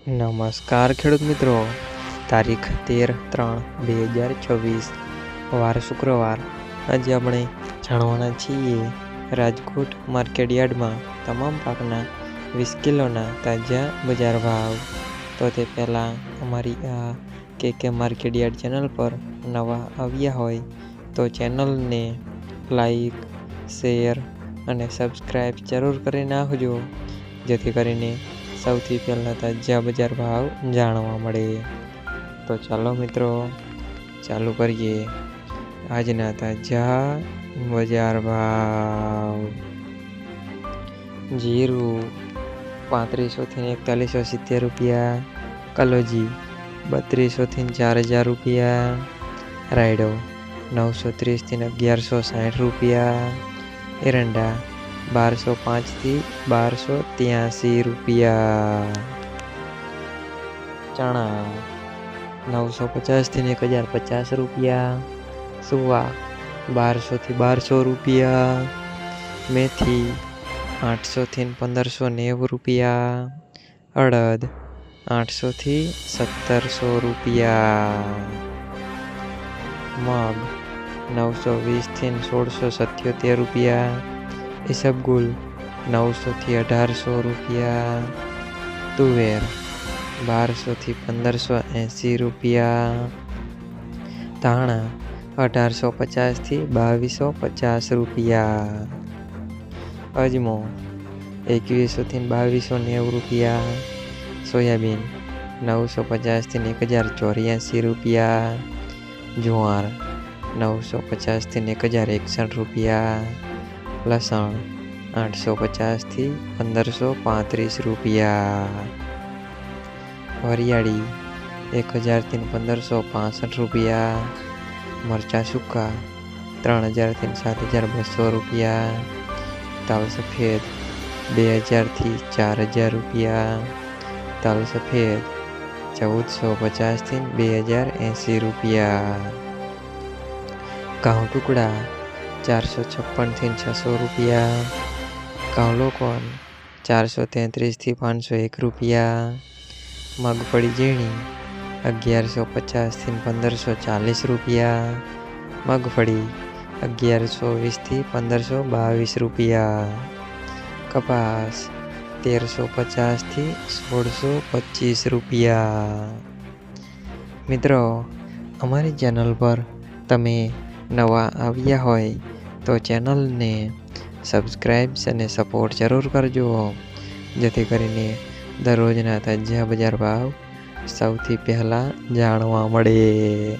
નમસ્કાર ખેડૂત મિત્રો, તારીખ 13/3/2024 વાર શુક્રવાર। આજે આપણે જાણવાના છીએ રાજકોટ માર્કેટયાર્ડમાં તમામ પાકના 20 કિલોના તાજા બજાર ભાવ। તો તે પહેલાં અમારી આ કે માર્કેટયાર્ડ ચેનલ પર નવા આવ્યા હોય તો ચેનલને લાઈક, શેર અને સબસ્ક્રાઈબ જરૂર કરી નાખજો, જેથી કરીને સૌથી પહેલાં તાજા બજાર ભાવ જાણવા મળે। તો ચાલો મિત્રો, ચાલુ કરીએ આજના તાજા બજાર ભાવ। જીરું 3500 થી 4170 રૂપિયા, કલોજી 3200 થી 4000 રૂપિયા, રાયડો 930 થી 1160 રૂપિયા, એરંડા 1205 થી 1283 રૂપિયા, ચણા 950 થી 1050 રૂપિયા, સુવા 1200 થી 1200 રૂપિયા, મેથી 800 થી 1590 રૂપિયા, અડદ 800 થી 1700 રૂપિયા, મગ 920 થી 1677 રૂપિયા, ઈસબગુલ 900 થી 1800 રૂપિયા, તુવેર 1200 થી 1580 રૂપિયા, ધાણા 1850 થી 2250 રૂપિયા, અજમો 2100 થી 2290 રૂપિયા, સોયાબીન 950 થી 1084 રૂપિયા, જુવાર 950 થી 1061 રૂપિયા, લસણ 850 થી 1535 રૂપિયા, વરિયાળી 1000 થી 1565 રૂપિયા, મરચા સૂકા 3000 થી 7200 રૂપિયા, તલ સફેદ 2000 થી 4000 રૂપિયા, તલ સફેદ 1450 થી 2080 રૂપિયા, ઘઉં ટુકડા 456 થી 600 રૂપિયા, ઘઉં લોકવન 433 થી 501 રૂપિયા, મગફળી ઝીણી 1150 થી 1540 રૂપિયા, મગફળી 1120 થી 1522 રૂપિયા, કપાસ 1350 થી 1625 રૂપિયા। મિત્રો, અમારી ચેનલ પર તમે નવા આવ્યા હોય તો ચેનલને સબસ્ક્રાઈબ અને સપોર્ટ જરૂર કરજો, જેથી કરીને દરરોજના તાજા બજાર ભાવ સૌથી પહેલાં જાણવા મળે।